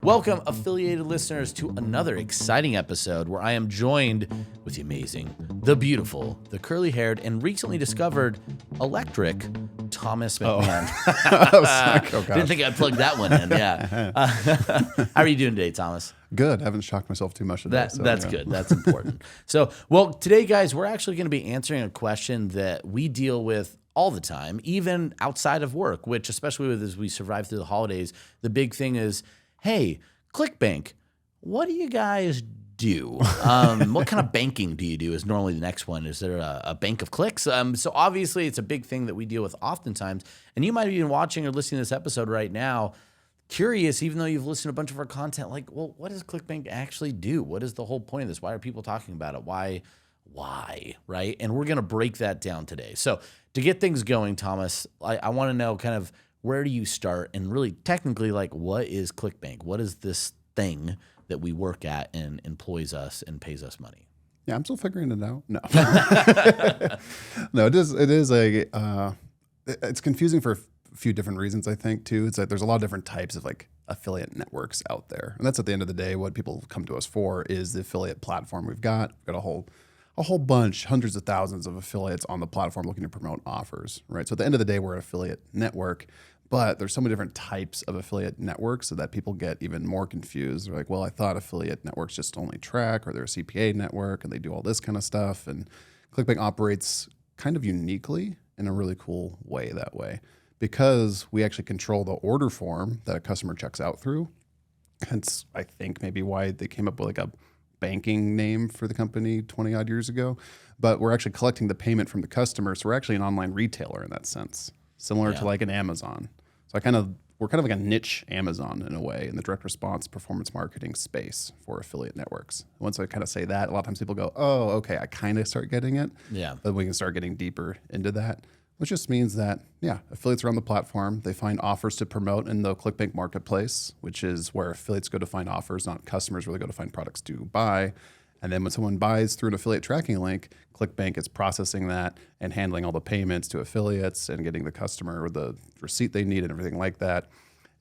Welcome, affiliated listeners, to another exciting episode where I am joined with the amazing, the beautiful, the curly-haired, and recently discovered electric Thomas McMahon. Didn't think I'd plug that one in. Yeah. How are you doing today, Thomas? Good. I haven't shocked myself too much today. That's good. That's important. So, well, today, guys, we're actually going to be answering a question that we deal with all the time, even outside of work, which especially as we survive through the holidays, the big thing is, hey, ClickBank, what do you guys do? What kind of banking do you do is normally the next one. Is there a bank of clicks? So obviously it's a big thing that we deal with oftentimes. And you might be watching or listening to this episode right now, curious, even though you've listened to a bunch of our content, like, well, what does ClickBank actually do? What is the whole point of this? Why are people talking about it? Why, right? And we're going to break that down today. So to get things going, Thomas, I want to know kind of where do you start and really technically, like, what is ClickBank? What is this thing that we work at and employs us and pays us money? Yeah, I'm still figuring it out. No, no, it is it's confusing for a few different reasons, I think, too. It's like there's a lot of different types of like affiliate networks out there. And that's at the end of the day, what people come to us for is the affiliate platform we've got. We've got a whole bunch, hundreds of thousands of affiliates on the platform looking to promote offers, right? So at the end of the day, we're an affiliate network, but there's so many different types of affiliate networks so that people get even more confused. They're like, well, I thought affiliate networks just only track, or they're a CPA network and they do all this kind of stuff. And ClickBank operates kind of uniquely in a really cool way that way, because we actually control the order form that a customer checks out through. Hence, I think maybe why they came up with like a banking name for the company 20 odd years ago, but we're actually collecting the payment from the customer. So we're actually an online retailer in that sense, similar to like an Amazon. So we're kind of like a niche Amazon in a way in the direct response performance marketing space for affiliate networks. Once I kind of say that, a lot of times people go, oh, okay, I kind of start getting it. Yeah. But we can start getting deeper into that, which just means that, affiliates are on the platform. They find offers to promote in the ClickBank marketplace, which is where affiliates go to find offers, not customers really go to find products to buy. And then when someone buys through an affiliate tracking link, ClickBank is processing that and handling all the payments to affiliates and getting the customer or the receipt they need and everything like that.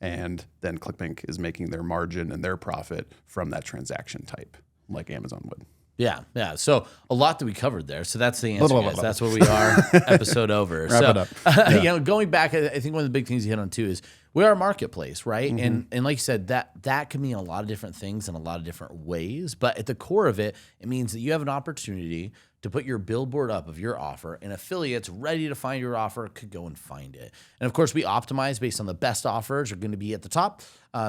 And then ClickBank is making their margin and their profit from that transaction type, like Amazon would. Yeah. So a lot that we covered there. So that's the answer, guys. That's where we are. Episode over. Wrap it up. Going back, I think one of the big things you hit on too is we are a marketplace, right? Mm-hmm. And like you said, that can mean a lot of different things in a lot of different ways. But at the core of it, it means that you have an opportunity to put your billboard up of your offer, and affiliates ready to find your offer could go and find it. And of course, we optimize based on the best offers are going to be at the top.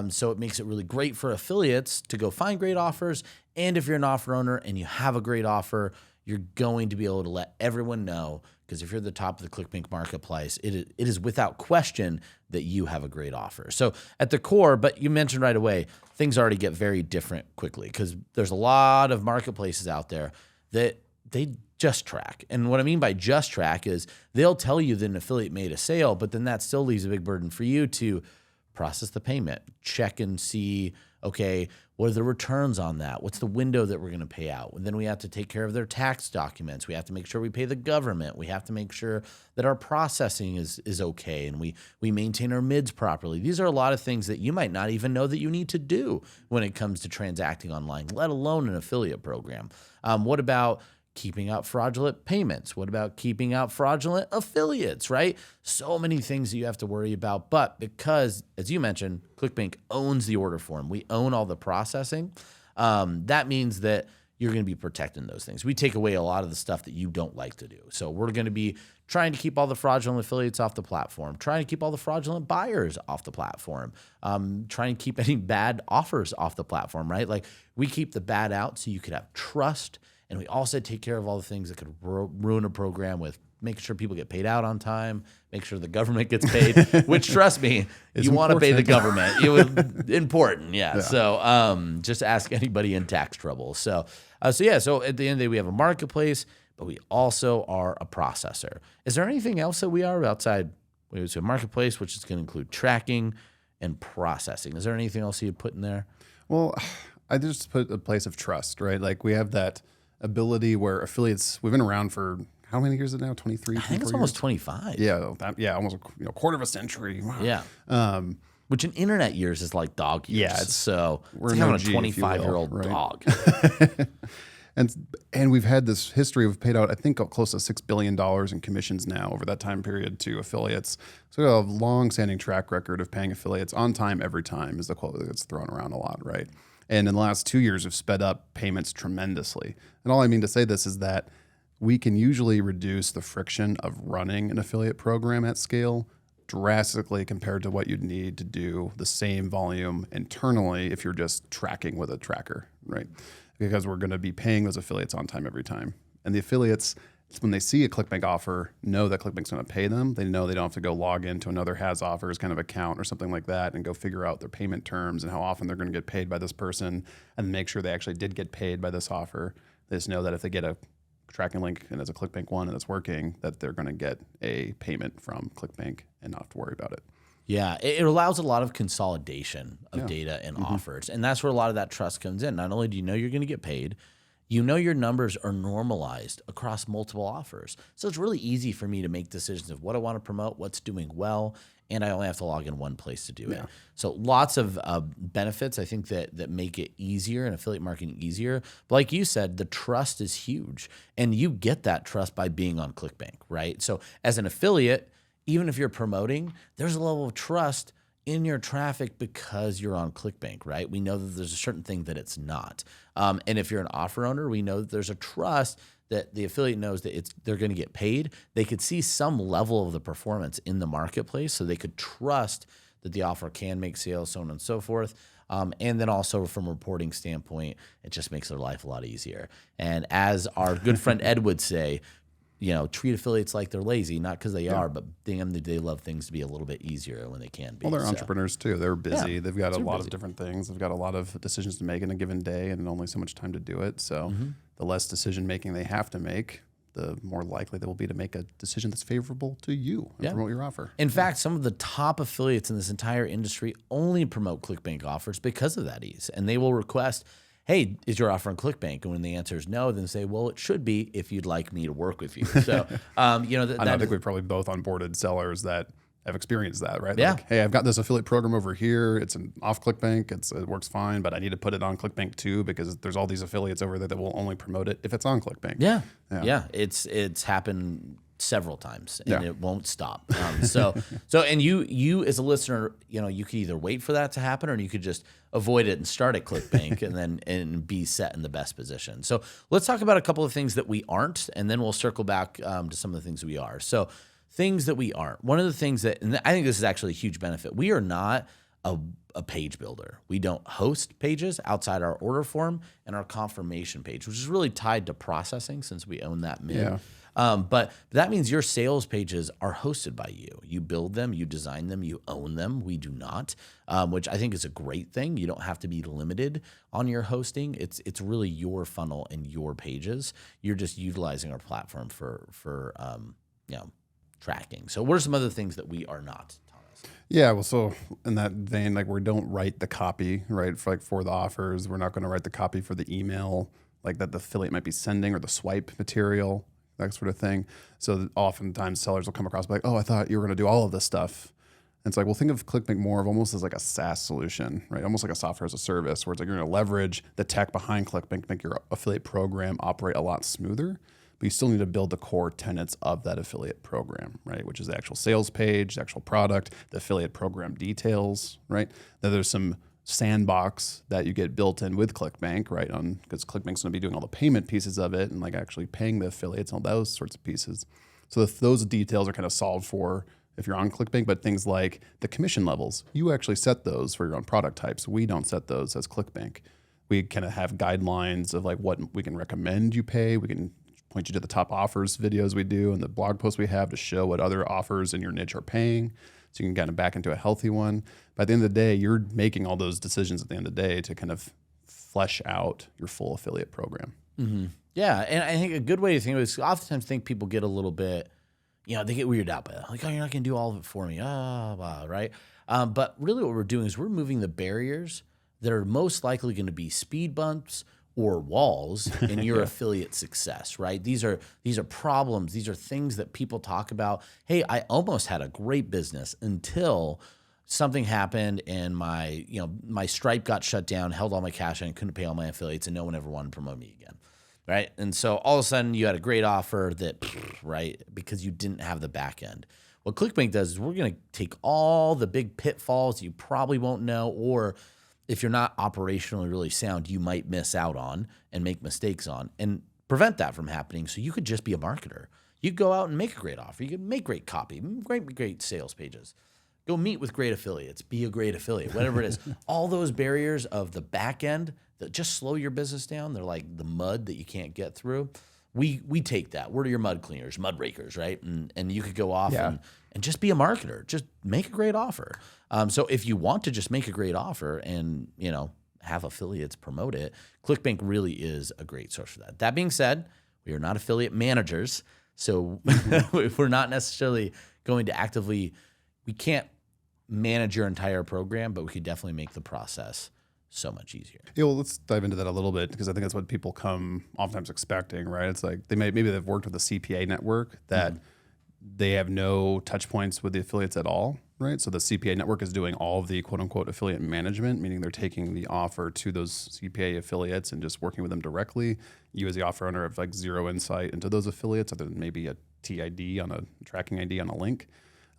So it makes it really great for affiliates to go find great offers. And if you're an offer owner and you have a great offer, you're going to be able to let everyone know, because if you're at the top of the ClickBank marketplace, it is without question that you have a great offer. So at the core, but you mentioned right away, things already get very different quickly, because there's a lot of marketplaces out there that they just track. And what I mean by just track is they'll tell you that an affiliate made a sale, but then that still leaves a big burden for you to process the payment, check and see, okay, what are the returns on that? What's the window that we're going to pay out? And then we have to take care of their tax documents. We have to make sure we pay the government. We have to make sure that our processing is okay and we maintain our mids properly. These are a lot of things that you might not even know that you need to do when it comes to transacting online, let alone an affiliate program. What about keeping out fraudulent payments? What about keeping out fraudulent affiliates, right? So many things that you have to worry about. But because, as you mentioned, ClickBank owns the order form, we own all the processing, that means that you're going to be protecting those things. We take away a lot of the stuff that you don't like to do. So we're going to be trying to keep all the fraudulent affiliates off the platform, trying to keep all the fraudulent buyers off the platform, trying to keep any bad offers off the platform, right? Like, we keep the bad out so you could have trust. And we also take care of all the things that could ruin a program, with making sure people get paid out on time, make sure the government gets paid, which, trust me, you want to pay the government. It was important, yeah. So just ask anybody in tax trouble. So at the end of the day, we have a marketplace, but we also are a processor. Is there anything else that we are outside? We have a marketplace, which is going to include tracking and processing. Is there anything else you'd put in there? Well, I just put a place of trust, right? Like, we have that ability where affiliates, we've been around for how many years is it now? 23, I think it's almost 25. Yeah, almost a quarter of a century. Wow. Yeah. which in internet years is like dog years. Yeah, so we're it's an having OG, a if you will, 25-year-old right? dog. And we've had this history of paid out, I think, close to $6 billion in commissions now over that time period to affiliates. So we have a long-standing track record of paying affiliates on time, every time is the quote that gets thrown around a lot, right? And in the last 2 years, we've sped up payments tremendously. And all I mean to say this is that we can usually reduce the friction of running an affiliate program at scale drastically compared to what you'd need to do the same volume internally if you're just tracking with a tracker, right? Because we're going to be paying those affiliates on time every time. And the affiliates, when they see a ClickBank offer, know that ClickBank's going to pay them. They know they don't have to go log into another has offers kind of account or something like that and go figure out their payment terms and how often they're going to get paid by this person and make sure they actually did get paid by this offer. They just know that if they get a tracking link and it's a ClickBank one and it's working, that they're going to get a payment from ClickBank and not have to worry about it. Yeah, it allows a lot of consolidation of data and offers. And that's where a lot of that trust comes in. Not only do you know you're going to get paid, you know your numbers are normalized across multiple offers. So it's really easy for me to make decisions of what I want to promote, what's doing well, and I only have to log in one place to do it. So lots of benefits, I think, that make it easier and affiliate marketing easier. But like you said, the trust is huge. And you get that trust by being on ClickBank, right? So as an affiliate, even if you're promoting, there's a level of trust in your traffic because you're on ClickBank, right? We know that there's a certain thing that it's not. And if you're an offer owner, we know that there's a trust that the affiliate knows that they're going to get paid. They could see some level of the performance in the marketplace, so they could trust that the offer can make sales, so on and so forth. And then also from a reporting standpoint, it just makes their life a lot easier. And as our good friend Ed would say, treat affiliates like they're lazy, not because they are, but they love things to be a little bit easier when they can be. Well, they're entrepreneurs too. They're busy. Yeah, They've got a lot of different things. They've got a lot of decisions to make in a given day and only so much time to do it. So the less decision making they have to make, the more likely they will be to make a decision that's favorable to you and promote your offer. In fact, some of the top affiliates in this entire industry only promote ClickBank offers because of that ease. And they will request, hey, is your offer on ClickBank? And when the answer is no, then say, well, it should be if you'd like me to work with you. So, I think we've probably both onboarded sellers that have experienced that, right? Yeah. Like, hey, I've got this affiliate program over here. It's off ClickBank. It works fine, but I need to put it on ClickBank too because there's all these affiliates over there that will only promote it if it's on ClickBank. Yeah. It's happened several times and it won't stop. And you as a listener, you could either wait for that to happen or you could just avoid it and start at ClickBank and be set in the best position. So let's talk about a couple of things that we aren't, and then we'll circle back to some of the things we are. So things that we aren't. One of the things and I think this is actually a huge benefit. We are not a page builder. We don't host pages outside our order form and our confirmation page, which is really tied to processing since we own that mid. Yeah. But that means your sales pages are hosted by you. You build them, you design them, you own them. We do not, which I think is a great thing. You don't have to be limited on your hosting. It's really your funnel and your pages. You're just utilizing our platform for tracking. So what are some other things that we are not, Thomas? Yeah, well, so in that vein, like we don't write the copy, right? For the offers, we're not going to write the copy for the email, like that the affiliate might be sending or the swipe material, that sort of thing. So oftentimes sellers will come across like, oh, I thought you were going to do all of this stuff. And it's like, well, think of ClickBank more of almost as like a SaaS solution, right? Almost like a software as a service, where it's like you're going to leverage the tech behind ClickBank to make your affiliate program operate a lot smoother. But you still need to build the core tenets of that affiliate program, right? Which is the actual sales page, the actual product, the affiliate program details, right? Then there's some sandbox that you get built in with ClickBank, right? Because ClickBank's going to be doing all the payment pieces of it and like actually paying the affiliates and all those sorts of pieces. So those details are kind of solved for if you're on ClickBank, but things like the commission levels, you actually set those for your own product types. We don't set those as ClickBank. We kind of have guidelines of like what we can recommend you pay. We can point you to the top offers videos we do and the blog posts we have to show what other offers in your niche are paying. So you can kind of back into a healthy one. But at the end of the day, you're making all those decisions at the end of the day to kind of flesh out your full affiliate program. Mm-hmm. Yeah. And I think a good way to think of it is oftentimes people get a little bit, they get weirded out by that. Like, oh, you're not going to do all of it for me. Right? But really what we're doing is we're moving the barriers that are most likely going to be speed bumps or walls in your affiliate success, right? These are problems. These are things that people talk about. Hey, I almost had a great business until something happened and my Stripe got shut down, held all my cash and couldn't pay all my affiliates, and no one ever wanted to promote me again. Right. And so all of a sudden you had a great offer that, right, because you didn't have the back end. What ClickBank does is we're going to take all the big pitfalls you probably won't know, or if you're not operationally really sound, you might miss out on and make mistakes on, and prevent that from happening. So you could just be a marketer. You could go out and make a great offer. You could make great copy, great sales pages. Go meet with great affiliates, be a great affiliate, whatever it is. All those barriers of the back end that just slow your business down, they're like the mud that you can't get through. We take that. We're your mud cleaners, mud rakers, right? And you could go off and just be a marketer. Just make a great offer. So if you want to just make a great offer and, have affiliates promote it, ClickBank really is a great source for that. That being said, we are not affiliate managers. So we're not necessarily going to actively, we can't manage your entire program, but we could definitely make the process so much easier. Yeah, well, let's dive into that a little bit, because I think that's what people come oftentimes expecting, right? It's like maybe they've worked with a CPA network that they have no touch points with the affiliates at all, right? So the CPA network is doing all of the quote unquote affiliate management, meaning they're taking the offer to those CPA affiliates and just working with them directly. You as the offer owner have like zero insight into those affiliates other than maybe a TID on a tracking ID on a link.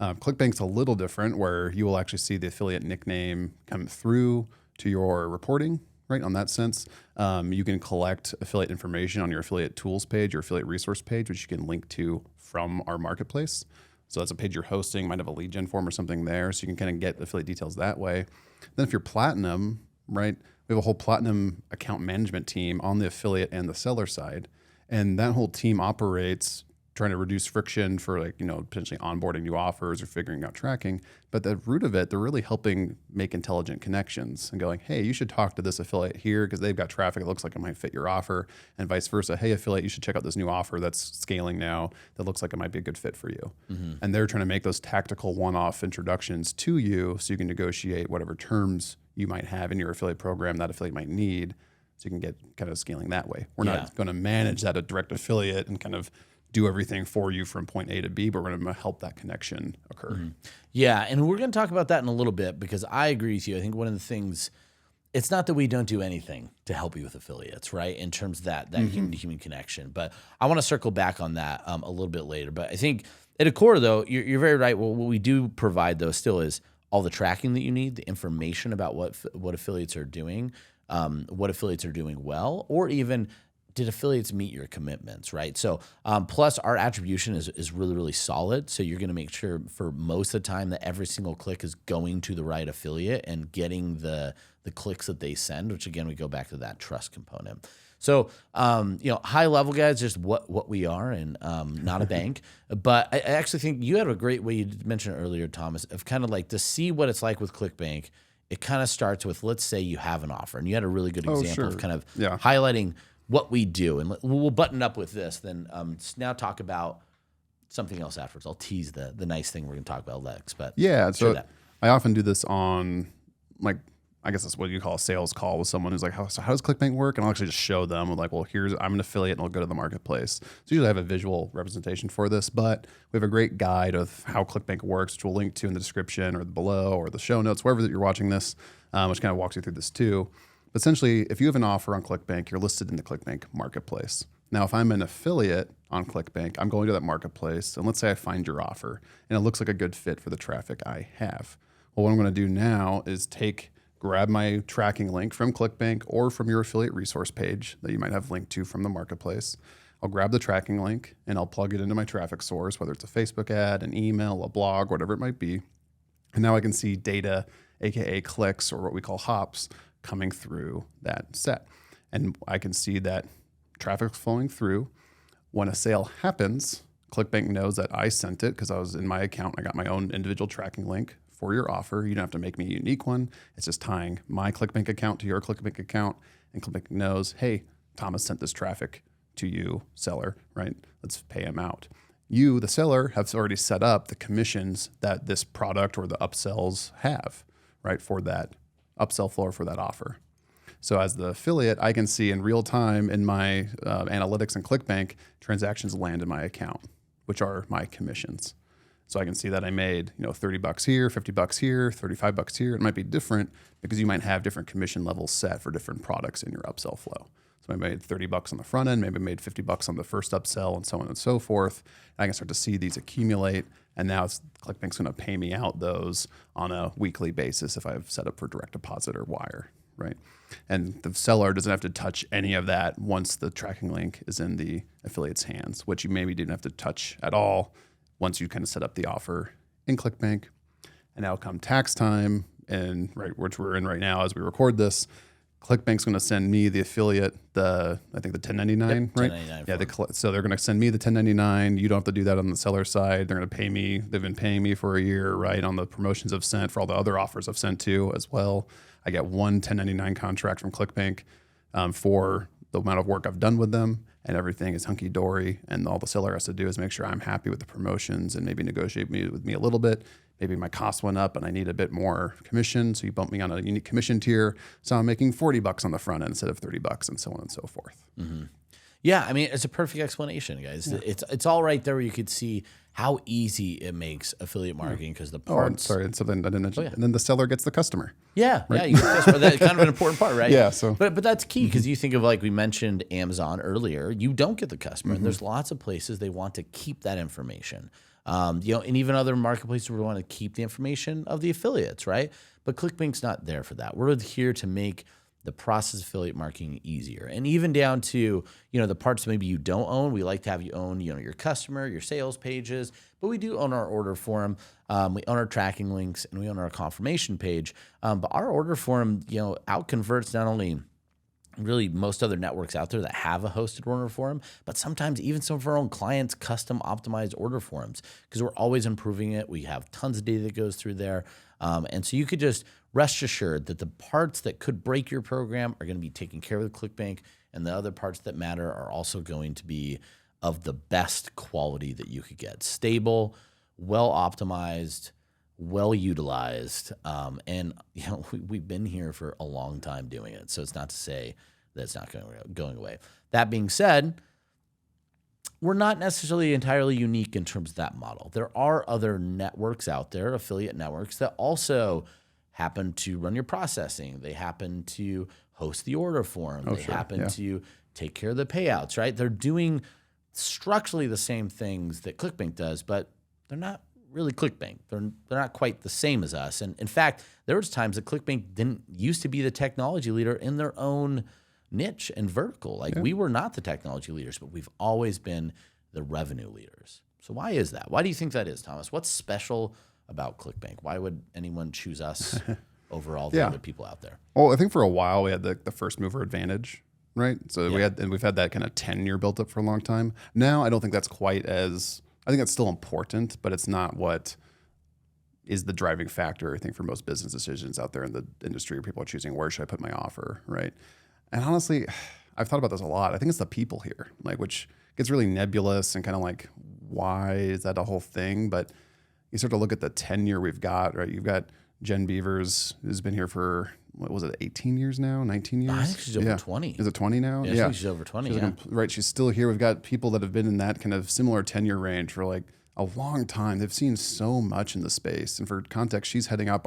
ClickBank's a little different, where you will actually see the affiliate nickname come through to your reporting, right? On that sense, you can collect affiliate information on your affiliate tools page, your affiliate resource page, which you can link to from our marketplace. So that's a page you're hosting, might have a lead gen form or something there. So you can kind of get affiliate details that way. Then if you're platinum, right, we have a whole platinum account management team on the affiliate and the seller side. And that whole team operates trying to reduce friction for potentially onboarding new offers or figuring out tracking. But the root of it, they're really helping make intelligent connections and going, hey, you should talk to this affiliate here because they've got traffic that looks like it might fit your offer, and vice versa. Hey, affiliate, you should check out this new offer that's scaling now that looks like it might be a good fit for you. Mm-hmm. And they're trying to make those tactical one-off introductions to you so you can negotiate whatever terms you might have in your affiliate program that affiliate might need, so you can get kind of scaling that way. We're not going to manage that a direct affiliate and kind of do everything for you from point A to B, but we're going to help that connection occur. Mm-hmm. Yeah, and we're going to talk about that in a little bit, because I agree with you. I think one of the things, it's not that we don't do anything to help you with affiliates, right, in terms of that human-to-human connection. But I want to circle back on that a little bit later. But I think at a core, though, you're very right. Well, what we do provide, though, still is all the tracking that you need, the information about what affiliates are doing, what affiliates are doing well, or even did affiliates meet your commitments, right? So plus our attribution is really, really solid. So you're going to make sure for most of the time that every single click is going to the right affiliate and getting the clicks that they send, which again, we go back to that trust component. So, high level, guys, just what we are, and not a bank. But I actually think you had a great way, you mentioned earlier, Thomas, of kind of like to see what it's like with ClickBank. It kind of starts with, let's say you have an offer, and you had a really good example of kind of highlighting what we do, and we'll button up with this. Then now talk about something else afterwards. I'll tease the nice thing we're going to talk about next. But so I often do this on, like, I guess that's what you call a sales call with someone who's like, how does ClickBank work? And I'll actually just show them, like, well, I'm an affiliate, and I'll go to the marketplace. So usually I have a visual representation for this, but we have a great guide of how ClickBank works, which we'll link to in the description or below or the show notes, wherever that you're watching this, which kind of walks you through this too. But essentially, if you have an offer on ClickBank, you're listed in the ClickBank marketplace. Now, if I'm an affiliate on ClickBank, I'm going to that marketplace, and let's say I find your offer, and it looks like a good fit for the traffic I have. Well, what I'm going to do now is grab my tracking link from ClickBank or from your affiliate resource page that you might have linked to from the marketplace. I'll grab the tracking link, and I'll plug it into my traffic source, whether it's a Facebook ad, an email, a blog, whatever it might be. And now I can see data, AKA clicks, or what we call hops, coming through that set. And I can see that traffic's flowing through. When a sale happens, ClickBank knows that I sent it because I was in my account. I got my own individual tracking link for your offer. You don't have to make me a unique one. It's just tying my ClickBank account to your ClickBank account. And ClickBank knows, hey, Thomas sent this traffic to you, seller, right? Let's pay him out. You, the seller, have already set up the commissions that this product or the upsells have, right, for that upsell floor for that offer. So as the affiliate, I can see in real time in my analytics and ClickBank, transactions land in my account, which are my commissions. So I can see that I made, $30 here, $50 here, $35 here. It might be different because you might have different commission levels set for different products in your upsell flow. So I made $30 on the front end, maybe made $50 on the first upsell, and so on and so forth. And I can start to see these accumulate, and now ClickBank's going to pay me out those on a weekly basis if I've set up for direct deposit or wire, right? And the seller doesn't have to touch any of that once the tracking link is in the affiliate's hands, which you maybe didn't have to touch at all once you kind of set up the offer in ClickBank. And now come tax time, and which we're in right now as we record this, ClickBank's going to send me the affiliate I think the 1099, right? 1099 Yeah, so they're going to send me the 1099. You don't have to do that on the seller side. They're going to pay me. They've been paying me for a year, right, on the promotions I've sent, for all the other offers I've sent to as well. I get one 1099 contract from ClickBank for the amount of work I've done with them, and everything is hunky-dory. And all the seller has to do is make sure I'm happy with the promotions and maybe negotiate with me a little bit. Maybe my cost went up and I need a bit more commission, so you bump me on a unique commission tier. So I'm making $40 on the front end instead of $30, and so on and so forth. Mm-hmm. Yeah, I mean, it's a perfect explanation, guys. Yeah. It's all right there where you could see how easy it makes affiliate marketing because the parts. Oh, sorry, and something I didn't mention. And then the seller gets the customer. Yeah, right? yeah, you get the customer. That's kind of an important part, right? Yeah. So, but that's key because you think of, like we mentioned Amazon earlier. You don't get the customer, and there's lots of places they want to keep that information. And even other marketplaces we want to keep the information of the affiliates, right? But ClickBank's not there for that. We're here to make the process of affiliate marketing easier, and even down to the parts maybe you don't own. We like to have you own your customer, your sales pages, but we do own our order form. We own our tracking links, and we own our confirmation page. But our order form, out converts not only really most other networks out there that have a hosted order form, but sometimes even some of our own clients custom optimized order forms because we're always improving it. We have tons of data that goes through there. And so you could just rest assured that the parts that could break your program are going to be taken care of with ClickBank, and the other parts that matter are also going to be of the best quality that you could get. Stable, well optimized, well utilized, and we've been here for a long time doing it. So it's not to say that it's not going away. That being said, we're not necessarily entirely unique in terms of that model. There are other networks out there, affiliate networks, that also happen to run your processing. They happen to host the order form. They happen to take care of the payouts, right? They're doing structurally the same things that ClickBank does, but they're not really ClickBank. They're not quite the same as us. And in fact, there was times that ClickBank didn't used to be the technology leader in their own niche and vertical. We were not the technology leaders, but we've always been the revenue leaders. So why is that? Why do you think that is, Thomas? What's special about ClickBank? Why would anyone choose us over all the other people out there? Well, I think for a while we had the first mover advantage, right? So we've had that kind of tenure built up for a long time. Now I don't think that's quite as, I think that's still important, but it's not what is the driving factor, I think, for most business decisions out there in the industry where people are choosing, where should I put my offer, right? And honestly, I've thought about this a lot. I think it's the people here, which gets really nebulous and kind of like, why is that a whole thing? But you start to look at the tenure we've got, right? You've got Jen Beavers, who's been here for, 18 years now, 19 years? I think she's over 20. Is it 20 now? Yeah, I think she's over 20, right, she's still here. We've got people that have been in that kind of similar tenure range for a long time. They've seen so much in the space. And for context, she's heading up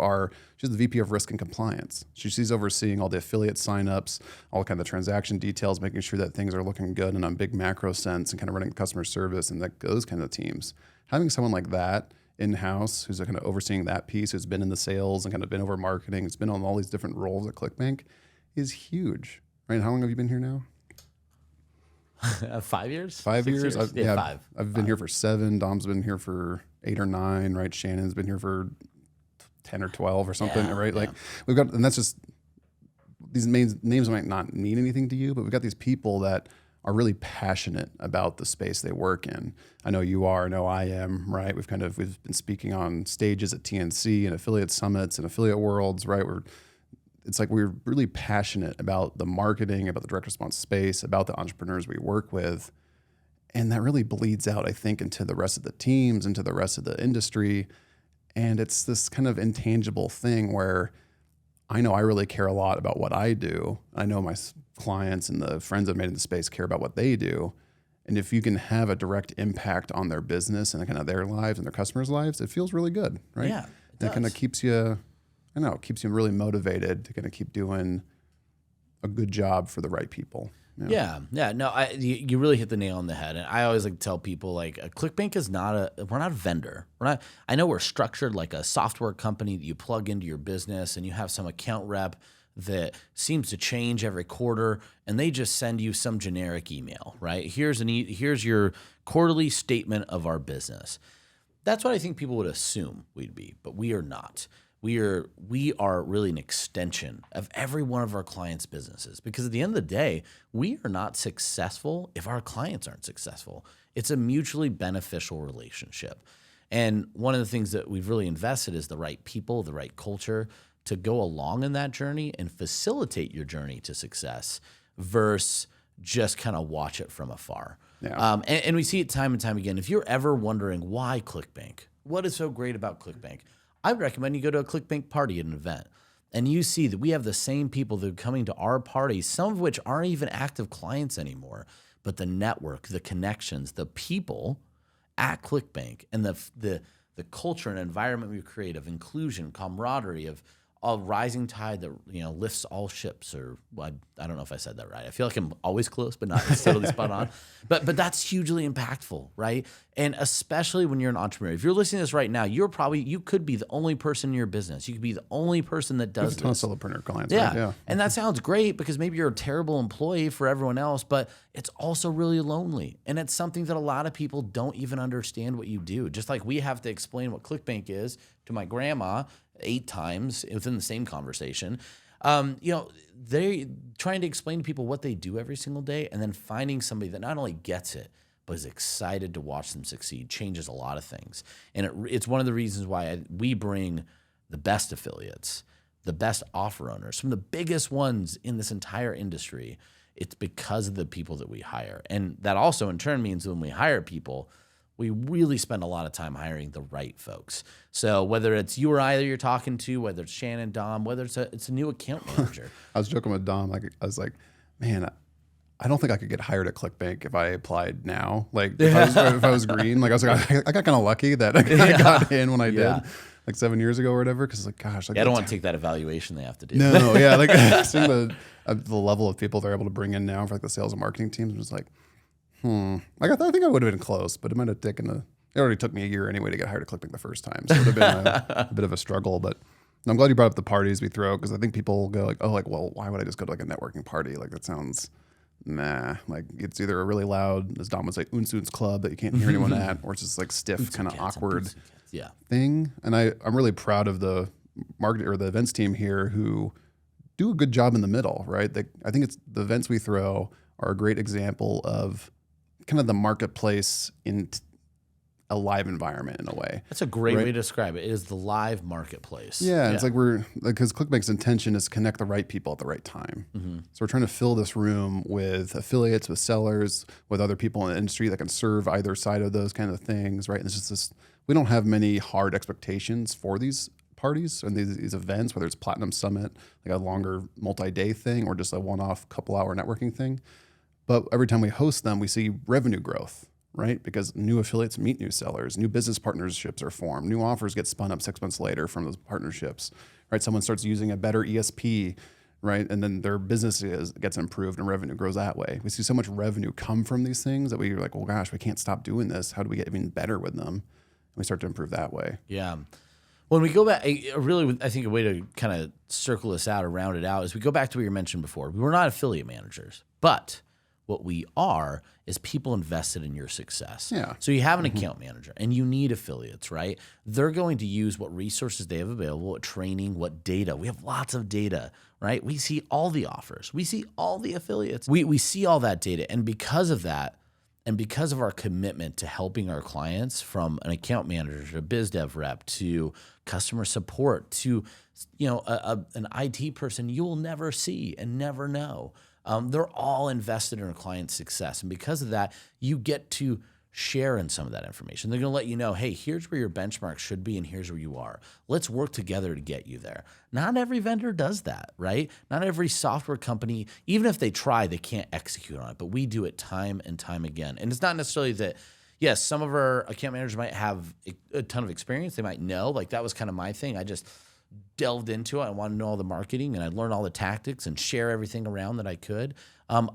she's the VP of Risk and Compliance. She's overseeing all the affiliate signups, all kind of the transaction details, making sure that things are looking good in a big macro sense, and kind of running customer service and those kind of teams. Having someone like that in-house who's kind of overseeing that piece, who's been in the sales and kind of been over marketing, has been on all these different roles at ClickBank, is huge. Right? How long have you been here now? 5 years? 5 years? 5. I've been here for 7. Dom's been here for 8 or 9, right? Shannon's been here for 10 or 12 or something, right? We've got, and that's just, these names might not mean anything to you, but we've got these people that are really passionate about the space they work in. I know you are, I know I am, right? We've been speaking on stages at TNC and affiliate summits and affiliate worlds, right? It's like we're really passionate about the marketing, about the direct response space, about the entrepreneurs we work with. And that really bleeds out, I think, into the rest of the teams, into the rest of the industry. And it's this kind of intangible thing where I know I really care a lot about what I do. I know my clients and the friends I've made in the space care about what they do. And if you can have a direct impact on their business and kind of their lives and their customers' lives, it feels really good, right? Yeah, and it kind of keeps you, I don't know, keeps you really motivated to kind of keep doing a good job for the right people. Yeah. No, you really hit the nail on the head. And I always like to tell people, like, ClickBank is we're not a vendor. I know we're structured like a software company that you plug into your business and you have some account rep that seems to change every quarter, and they just send you some generic email, right? Here's your quarterly statement of our business. That's what I think people would assume we'd be, but we are not. We are really an extension of every one of our clients' businesses, because at the end of the day, we are not successful if our clients aren't successful. It's a mutually beneficial relationship. And one of the things that we've really invested is the right people, the right culture to go along in that journey and facilitate your journey to success versus just kind of watch it from afar. Yeah. And we see it time and time again. If you're ever wondering why ClickBank, what is so great about ClickBank, I would recommend you go to a ClickBank party at an event, and you see that we have the same people that are coming to our parties, some of which aren't even active clients anymore, but the network, the connections, the people at ClickBank, and the culture and environment we create of inclusion, camaraderie, of a rising tide that lifts all ships. Or I don't know if I said that right. I feel like I'm always close, but not totally spot on. But that's hugely impactful, right? And especially when you're an entrepreneur. If you're listening to this right now, you could be the only person in your business. You could be the only person that does There's a ton of solopreneur clients. Yeah. Right? Yeah. And that sounds great because maybe you're a terrible employee for everyone else, but it's also really lonely. And it's something that a lot of people don't even understand what you do. Just like we have to explain what ClickBank is to my grandma 8 times within the same conversation. They trying to explain to people what they do every single day, and then finding somebody that not only gets it, but is excited to watch them succeed changes a lot of things. And it's one of the reasons why we bring the best affiliates, the best offer owners, some of the biggest ones in this entire industry. It's because of the people that we hire. And that also in turn means when we hire people, we really spend a lot of time hiring the right folks. So whether it's you or I that you're talking to, whether it's Shannon, Dom, whether it's a new account manager. I was joking with Dom. Like I was like, man, I don't think I could get hired at ClickBank if I applied now. Like if I was green, like I was like, I got kind of lucky that I got in when I did, like 7 years ago or whatever. Because like, gosh, I don't want to take that evaluation they have to do. No, yeah, like seeing the level of people they're able to bring in now for like the sales and marketing teams, I'm just like, like I think I would have been close, but it might have taken it already took me a year anyway to get hired at ClickBank the first time. So it would have been a bit of a struggle, but I'm glad you brought up the parties we throw, because I think people go like, oh, like, well, why would I just go to like a networking party? Like that sounds, nah. Like it's either a really loud, as Dom would say, unsuns club that you can't hear anyone at, or it's just like stiff, kind of awkward thing. And I'm really proud of the market or the events team here who do a good job in the middle, right? I think it's the events we throw are a great example of kind of the marketplace in a live environment in a way. That's a great way to describe it. It is the live marketplace. Yeah. It's like because ClickBank's intention is to connect the right people at the right time. Mm-hmm. So we're trying to fill this room with affiliates, with sellers, with other people in the industry that can serve either side of those kind of things, right? And it's just this, we don't have many hard expectations for these parties and these events, whether it's Platinum Summit, like a longer multi-day thing, or just a one-off couple-hour networking thing. But every time we host them, we see revenue growth, right? Because new affiliates meet new sellers, new business partnerships are formed, new offers get spun up 6 months later from those partnerships, right? Someone starts using a better ESP, right? And then their business gets improved and revenue grows that way. We see so much revenue come from these things that we're like, well, gosh, we can't stop doing this. How do we get even better with them? And we start to improve that way. Yeah. When we go back, really, I think a way to kind of circle this out or round it out is we go back to what you mentioned before. We're not affiliate managers, but what we are is people invested in your success. Yeah. So you have an account manager and you need affiliates, right? They're going to use what resources they have available, what training, what data. We have lots of data, right? We see all the offers. We see all the affiliates. We see all that data. And because of that, and because of our commitment to helping our clients, from an account manager to a biz dev rep to customer support to an IT person you will never see and never know. They're all invested in our client's success. And because of that, you get to share in some of that information. They're going to let you know, hey, here's where your benchmark should be and here's where you are. Let's work together to get you there. Not every vendor does that, right? Not every software company, even if they try, they can't execute on it. But we do it time and time again. And it's not necessarily that, yes, some of our account managers might have a ton of experience. They might know. Like that was kind of my thing. I just delved into it. I wanted to know all the marketing and I learned all the tactics and share everything around that I could.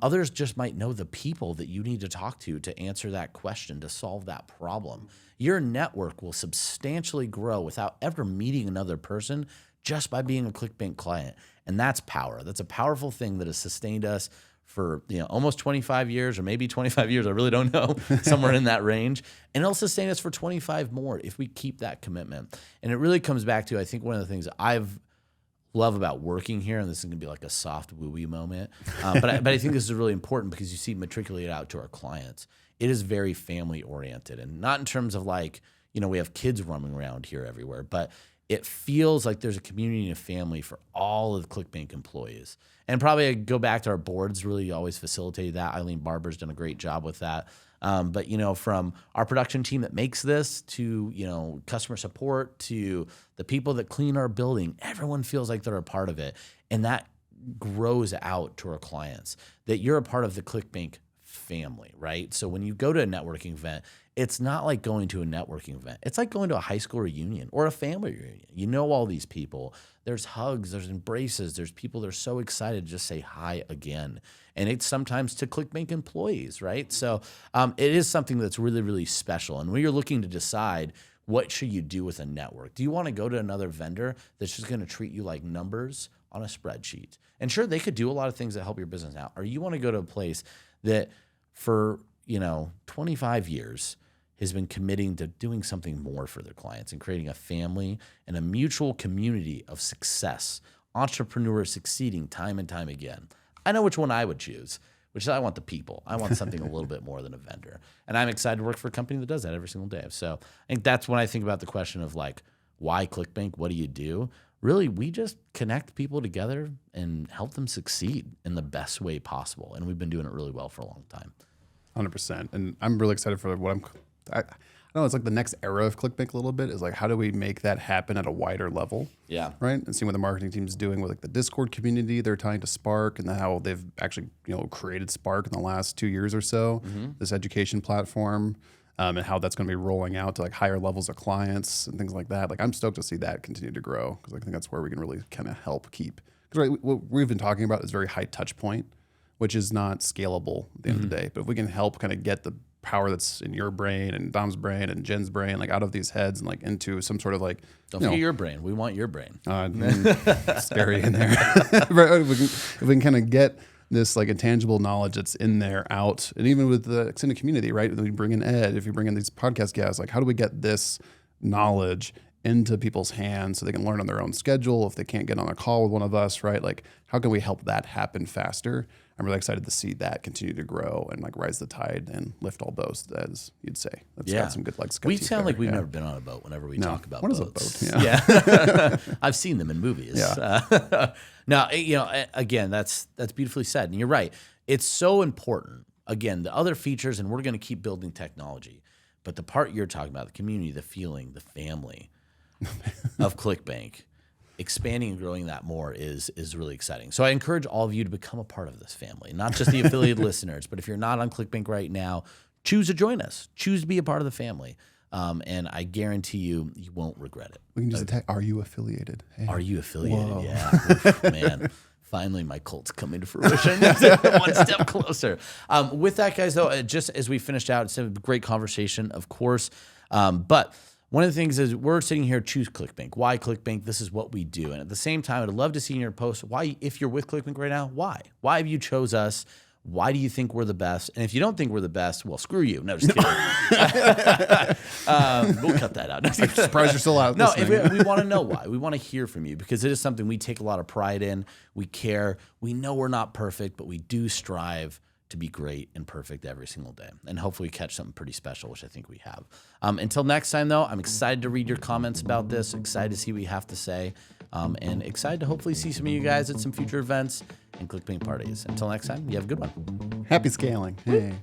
Others just might know the people that you need to talk to answer that question, to solve that problem. Your network will substantially grow without ever meeting another person just by being a ClickBank client. And that's power. That's a powerful thing that has sustained us for almost 25 years or maybe 25 years. I really don't know, somewhere in that range. And it'll sustain us for 25 more if we keep that commitment. And it really comes back to, I think, one of the things that I've love about working here, and this is going to be like a soft woo-wee moment, but I think this is really important because you see matriculated out to our clients. It is very family-oriented, and not in terms of like, we have kids roaming around here everywhere, but it feels like there's a community and a family for all of the ClickBank employees. And probably I go back to our boards, really always facilitated that. Eileen Barber's done a great job with that. But from our production team that makes this to, customer support to the people that clean our building, everyone feels like they're a part of it. And that grows out to our clients, that you're a part of the ClickBank family, right? So when you go to a networking event, it's not like going to a networking event. It's like going to a high school reunion or a family reunion. You know all these people. There's hugs, there's embraces, there's people that are so excited to just say hi again. And it's sometimes to ClickBank employees, right? So it is something that's really, really special. And when you're looking to decide what should you do with a network, do you want to go to another vendor that's just going to treat you like numbers on a spreadsheet? And sure, they could do a lot of things that help your business out. Or you want to go to a place that for 25 years has been committing to doing something more for their clients and creating a family and a mutual community of success, entrepreneurs succeeding time and time again. I know which one I would choose, which is I want the people. I want something a little bit more than a vendor. And I'm excited to work for a company that does that every single day. So I think that's when I think about the question of like, why ClickBank? What do you do? Really, we just connect people together and help them succeed in the best way possible. And we've been doing it really well for a long time. 100%. And I'm really excited for what I don't know, it's like the next era of ClickBank a little bit is like, how do we make that happen at a wider level? Yeah. Right. And seeing what the marketing team is doing with like the Discord community, they're tying to Spark, and how they've actually, created Spark in the last 2 years or so, this education platform, and how that's going to be rolling out to like higher levels of clients and things like that. Like I'm stoked to see that continue to grow, because I think that's where we can really kind of help keep, because what we've been talking about is very high touch point, which is not scalable at the end of the day. But if we can help kind of get the power that's in your brain and Dom's brain and Jen's brain, like out of these heads and like into some sort of like, don't forget your brain. We want your brain. Scary in there. If we can kind of get this like intangible knowledge that's in there out, and even with the extended community, right? When we bring in Ed, if you bring in these podcast guests, like how do we get this knowledge into people's hands so they can learn on their own schedule if they can't get on a call with one of us, right? Like how can we help that happen faster? I'm really excited to see that continue to grow and like rise the tide and lift all boats, as you'd say. That's got some good legs. We sound like we've never been on a boat whenever we talk about boats. What is a boat? Yeah. I've seen them in movies. Yeah. Now, again, that's beautifully said. And you're right. It's so important. Again, the other features, and we're going to keep building technology, but the part you're talking about, the community, the feeling, the family of ClickBank, expanding and growing that more is really exciting. So I encourage all of you to become a part of this family, not just the affiliated listeners, but if you're not on ClickBank right now, choose to join us. Choose to be a part of the family. And I guarantee you won't regret it. We can just attack, are you affiliated? Hey. Are you affiliated? Whoa. Yeah. Oof, man. Finally, my cult's coming to fruition. One step closer. With that, guys, though, just as we finished out, it's a great conversation, of course. But one of the things is we're sitting here, choose ClickBank. Why ClickBank? This is what we do. And at the same time, I'd love to see in your post, why, if you're with ClickBank right now, why? Why have you chose us? Why do you think we're the best? And if you don't think we're the best, well, screw you. No, just kidding. We'll cut that out. I'm surprised you're still out. No, we want to know why. We want to hear from you, because it is something we take a lot of pride in. We care. We know we're not perfect, but we do strive to be great and perfect every single day. And hopefully catch something pretty special, which I think we have. Until next time, though, I'm excited to read your comments about this, excited to see what you have to say, and excited to hopefully see some of you guys at some future events and ClickBank parties. Until next time, you have a good one. Happy scaling. Hey.